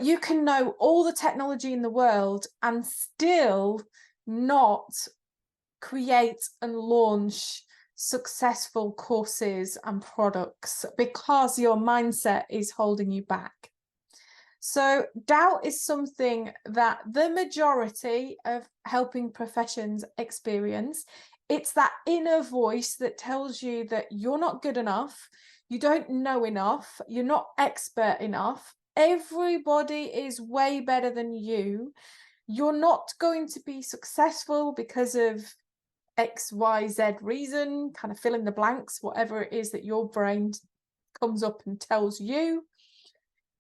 You can know all the technology in the world and still not create and launch successful courses and products because your mindset is holding you back. So doubt is something that the majority of helping professions experience. It's that inner voice that tells you that you're not good enough, you don't know enough, you're not expert enough. Everybody is way better than you. You're not going to be successful because of XYZ reason, kind of fill in the blanks, whatever it is that your brain comes up and tells you.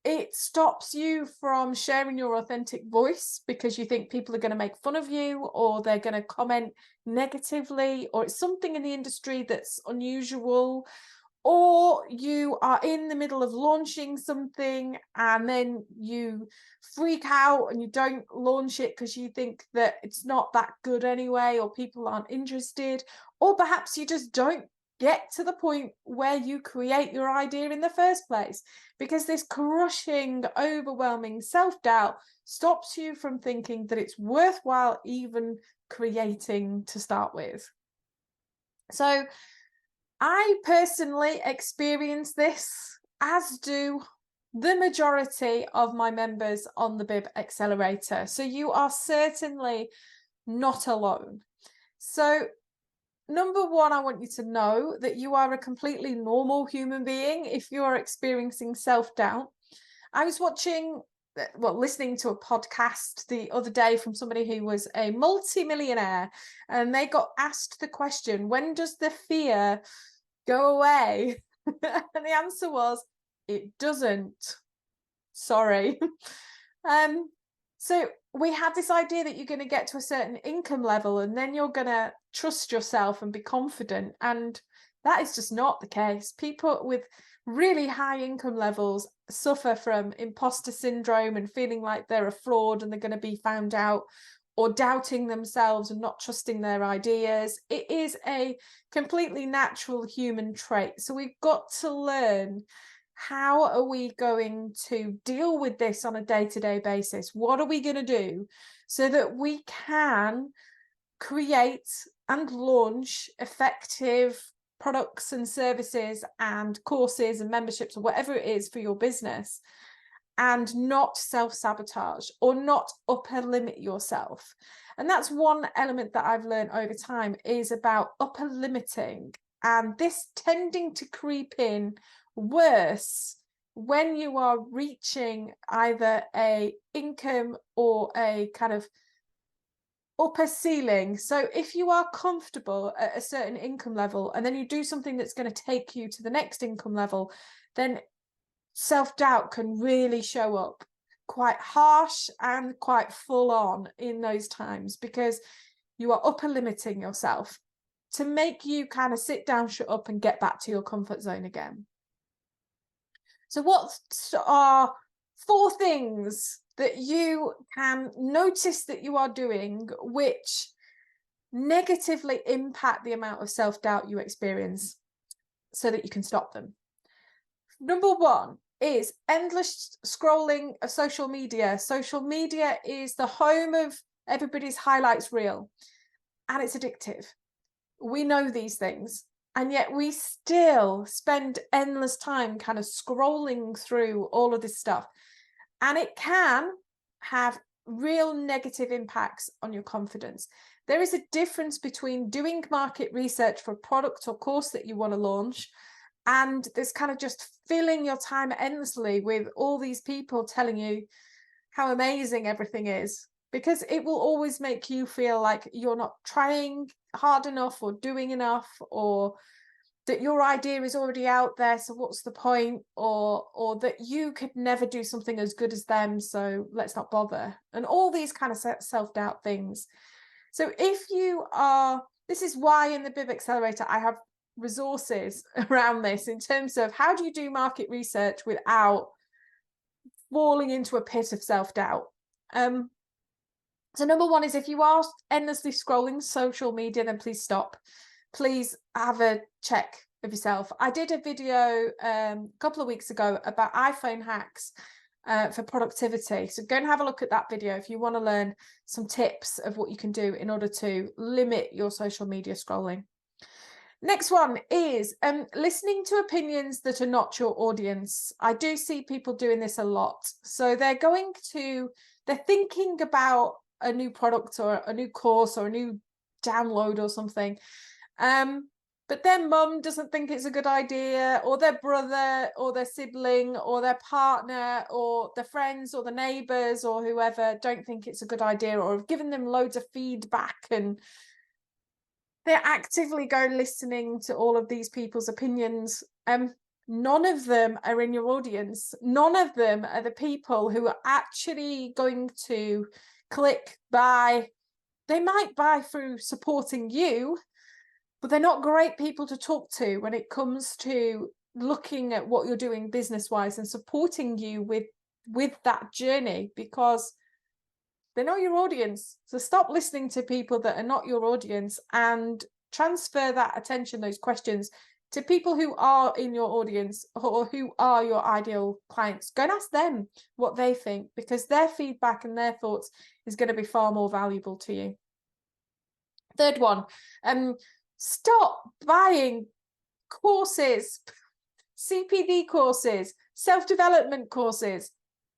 It stops you from sharing your authentic voice because you think people are going to make fun of you, or they're going to comment negatively, or it's something in the industry that's unusual, or you are in the middle of launching something and then you freak out and you don't launch it because you think that it's not that good anyway, or people aren't interested, or perhaps you just don't get to the point where you create your idea in the first place, because this crushing, overwhelming self-doubt stops you from thinking that it's worthwhile even creating to start with. So I personally experience this, as do the majority of my members on the Bib Accelerator. So you are certainly not alone. So number one, I want you to know that you are a completely normal human being if you are experiencing self-doubt. I was listening to a podcast the other day from somebody who was a multi-millionaire, and they got asked the question, when does the fear go away? And the answer was, it doesn't. Sorry. So we have this idea that you're going to get to a certain income level and then you're going to trust yourself and be confident. And that is just not the case. People with really high income levels suffer from imposter syndrome and feeling like they're a fraud and they're going to be found out, or doubting themselves and not trusting their ideas. It is a completely natural human trait. So we've got to learn, how are we going to deal with this on a day-to-day basis? What are we going to do so that we can create and launch effective products and services and courses and memberships, or whatever it is for your business, and not self-sabotage or not upper limit yourself? And that's one element that I've learned over time, is about upper limiting, and this tending to creep in worse when you are reaching either a income or a kind of upper ceiling. So if you are comfortable at a certain income level and then you do something that's going to take you to the next income level, then self-doubt can really show up quite harsh and quite full on in those times, because you are upper limiting yourself to make you kind of sit down, shut up, and get back to your comfort zone again. So what are 4 things that you can notice that you are doing which negatively impact the amount of self-doubt you experience, so that you can stop them? Number 1 is endless scrolling of social media. Social media is the home of everybody's highlights reel, and it's addictive. We know these things, and yet we still spend endless time kind of scrolling through all of this stuff, and it can have real negative impacts on your confidence. There is a difference between doing market research for a product or course that you want to launch, and there's kind of just filling your time endlessly with all these people telling you how amazing everything is, because it will always make you feel like you're not trying hard enough or doing enough, or that your idea is already out there, so what's the point, or that you could never do something as good as them, so let's not bother, and all these kind of self-doubt things. So if you are, this is why in the Bib Accelerator I have resources around this, in terms of how do you do market research without falling into a pit of self-doubt. So number 1 is, if you are endlessly scrolling social media, then please stop. Please have a check of yourself. I did a video a couple of weeks ago about iPhone hacks, for productivity. So go and have a look at that video if you want to learn some tips of what you can do in order to limit your social media scrolling. Next one is listening to opinions that are not your audience. I do see people doing this a lot. So they're thinking about a new product or a new course or a new download or something. But their mum doesn't think it's a good idea, or their brother or their sibling or their partner or their friends or the neighbors or whoever don't think it's a good idea, or have given them loads of feedback, and they're actively listening to all of these people's opinions. None of them are in your audience. None of them are the people who are actually going to click buy. They might buy through supporting you, but they're not great people to talk to when it comes to looking at what you're doing business-wise and supporting you with that journey, because they're not your audience. So stop listening to people that are not your audience and transfer that attention, those questions, to people who are in your audience or who are your ideal clients. Go and ask them what they think, because their feedback and their thoughts is going to be far more valuable to you. Third one, stop buying courses, CPD courses, self-development courses,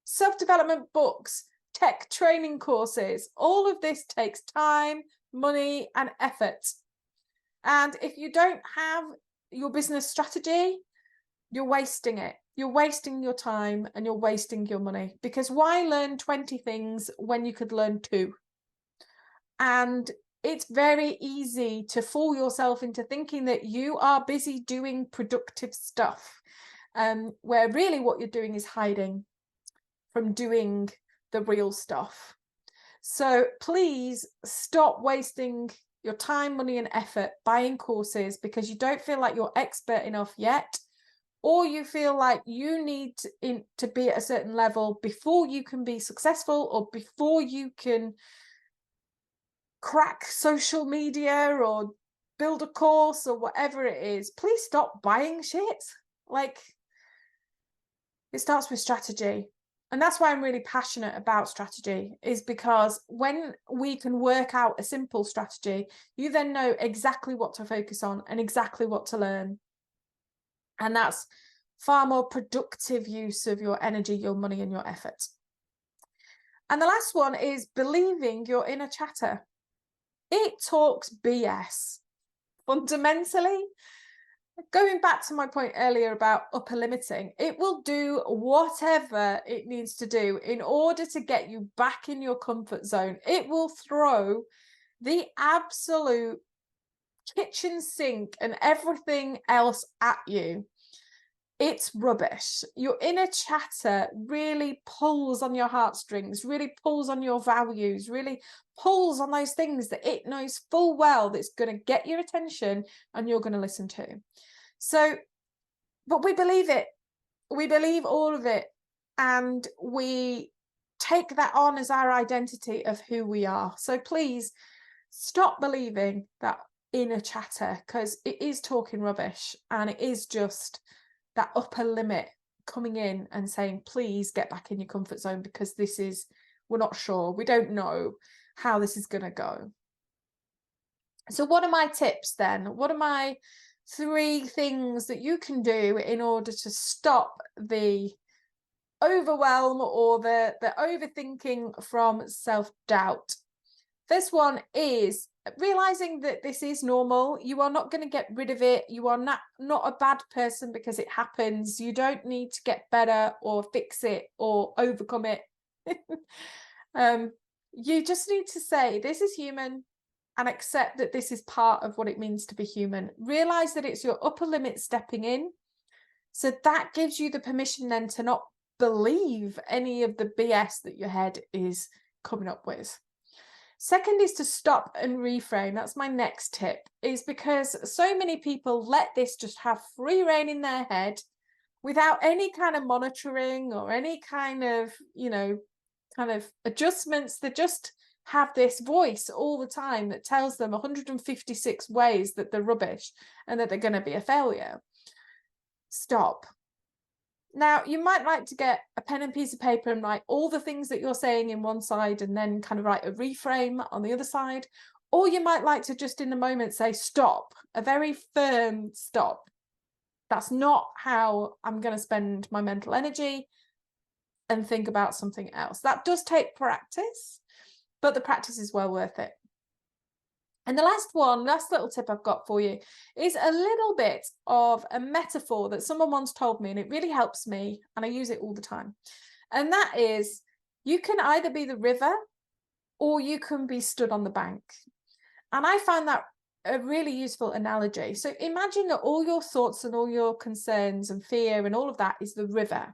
self-development books, tech training courses. All of this takes time, money, and effort. And if you don't have your business strategy, you're wasting it. You're wasting your time and you're wasting your money, because why learn 20 things when you could learn 2? And it's very easy to fool yourself into thinking that you are busy doing productive stuff, where really what you're doing is hiding from doing the real stuff. So please stop wasting your time, money, and effort buying courses because you don't feel like you're expert enough yet, or you feel like you need to be at a certain level before you can be successful, or before you can crack social media or build a course or whatever it is. Please stop buying shit. Like, it starts with strategy. And that's why I'm really passionate about strategy, is because when we can work out a simple strategy, you then know exactly what to focus on and exactly what to learn. And that's far more productive use of your energy, your money, and your effort. And the last one is believing your inner chatter. It talks BS. Fundamentally, going back to my point earlier about upper limiting, it will do whatever it needs to do in order to get you back in your comfort zone. It will throw the absolute kitchen sink and everything else at you. It's rubbish. Your inner chatter really pulls on your heartstrings, really pulls on your values, really pulls on those things that it knows full well that's going to get your attention and you're going to listen to. So, but we believe it. We believe all of it. And we take that on as our identity of who we are. So please stop believing that inner chatter, because it is talking rubbish, and it is just that upper limit coming in and saying, please get back in your comfort zone, because we're not sure. We don't know how this is going to go. So what are my tips then? What are my 3 things that you can do in order to stop the overwhelm or the overthinking from self-doubt? First one is realizing that this is normal. You are not going to get rid of it. You are not a bad person because it happens. You don't need to get better or fix it or overcome it. You just need to say, this is human, and accept that this is part of what it means to be human. Realize that it's your upper limit stepping in. So that gives you the permission then to not believe any of the BS that your head is coming up with. Second is to stop and reframe. That's my next tip, is because so many people let this just have free rein in their head without any kind of monitoring or any kind of, kind of adjustments. They just have this voice all the time that tells them 156 ways that they're rubbish and that they're going to be a failure. Stop. Now, you might like to get a pen and piece of paper and write all the things that you're saying in one side and then kind of write a reframe on the other side. Or you might like to just in the moment say stop, a very firm stop. That's not how I'm going to spend my mental energy, and think about something else. That does take practice, but the practice is well worth it. And the last little tip I've got for you is a little bit of a metaphor that someone once told me, and it really helps me, and I use it all the time. And that is, you can either be the river or you can be stood on the bank. And I find that a really useful analogy. So imagine that all your thoughts and all your concerns and fear and all of that is the river.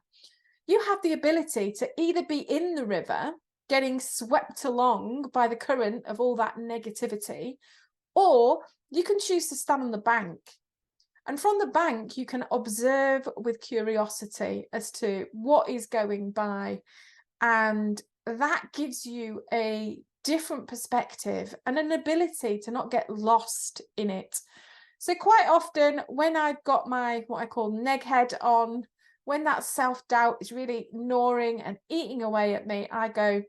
You have the ability to either be in the river, getting swept along by the current of all that negativity, or you can choose to stand on the bank. And from the bank, you can observe with curiosity as to what is going by. And that gives you a different perspective and an ability to not get lost in it. So quite often when I've got my, what I call neg head on, when that self-doubt is really gnawing and eating away at me, I go,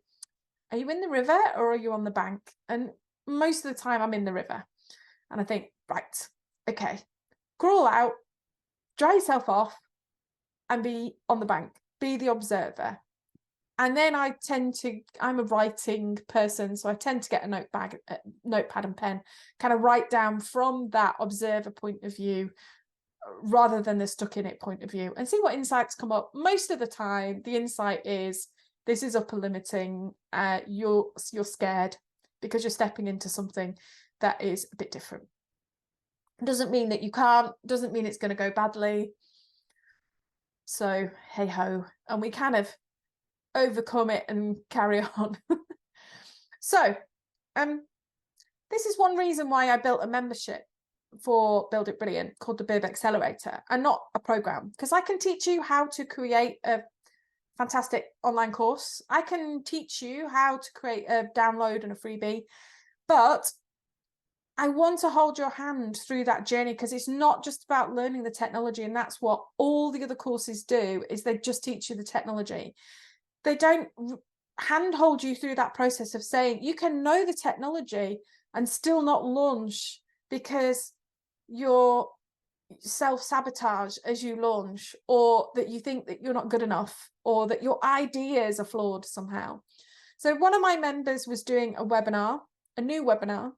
are you in the river or are you on the bank? And most of the time I'm in the river. And I think, right, okay, crawl out, dry yourself off and be on the bank, be the observer. And then I'm a writing person, so I tend to get a notepad and pen, kind of write down from that observer point of view rather than the stuck in it point of view, and see what insights come up. Most of the time, the insight is, this is upper limiting, you're scared because you're stepping into something that is a bit different. Doesn't mean that you can't, doesn't mean it's going to go badly. So hey ho, and we kind of overcome it and carry on. So this is one reason why I built a membership for Build It Brilliant called the Bib Accelerator, and not a program, because I can teach you how to create a fantastic online course. I can teach you how to create a download and a freebie, but I want to hold your hand through that journey, because it's not just about learning the technology, and that's what all the other courses do, is they just teach you the technology. They don't handhold you through that process of saying you can know the technology and still not launch because you're self-sabotage as you launch, or that you think that you're not good enough, or that your ideas are flawed somehow. So one of my members was doing a webinar, a new webinar,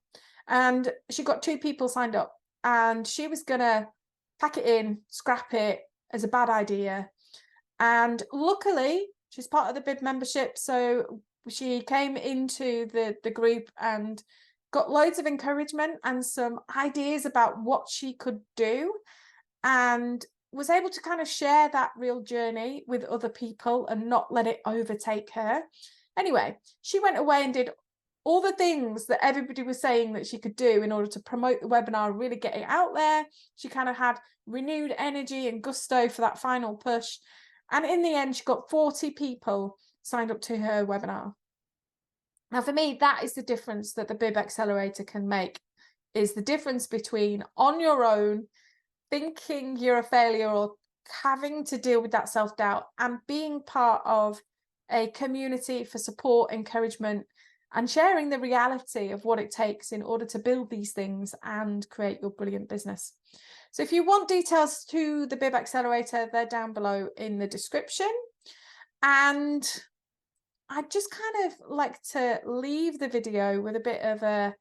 and she got 2 people signed up, and she was gonna pack it in, scrap it as a bad idea. And luckily she's part of the Bib membership, so she came into the group and got loads of encouragement and some ideas about what she could do, and was able to kind of share that real journey with other people and not let it overtake her. Anyway, she went away and did all the things that everybody was saying that she could do in order to promote the webinar, really get it out there. She kind of had renewed energy and gusto for that final push. And in the end, she got 40 people signed up to her webinar. Now, for me, that is the difference that the Bib Accelerator can make, is the difference between on your own, thinking you're a failure or having to deal with that self-doubt, and being part of a community for support, encouragement, and sharing the reality of what it takes in order to build these things and create your brilliant business. So if you want details to the Bib Accelerator, they're down below in the description. And I'd just kind of like to leave the video with a bit of a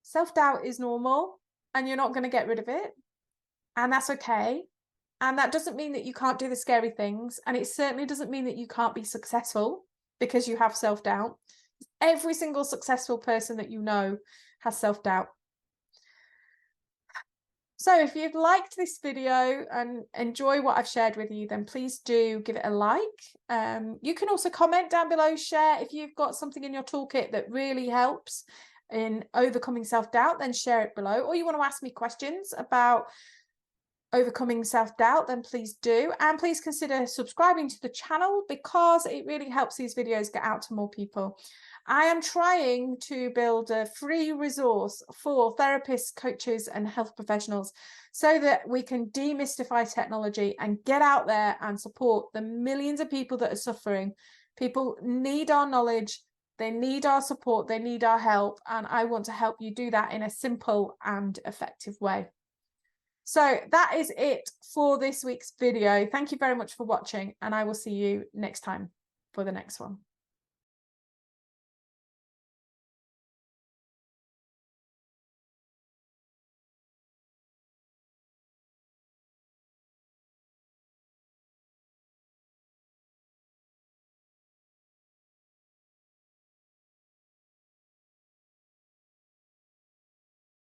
self-doubt is normal, and you're not going to get rid of it, and that's okay. And that doesn't mean that you can't do the scary things, and it certainly doesn't mean that you can't be successful because you have self-doubt. Every single successful person that you know has self-doubt. So if you've liked this video and enjoy what I've shared with you, then please do give it a like. You can also comment down below, share if you've got something in your toolkit that really helps in overcoming self-doubt, then share it below. Or you want to ask me questions about overcoming self-doubt, then please do. And please consider subscribing to the channel, because it really helps these videos get out to more people. I am trying to build a free resource for therapists, coaches, and health professionals so that we can demystify technology and get out there and support the millions of people that are suffering. People need our knowledge, they need our support, they need our help, and I want to help you do that in a simple and effective way. So that is it for this week's video. Thank you very much for watching, and I will see you next time for the next one.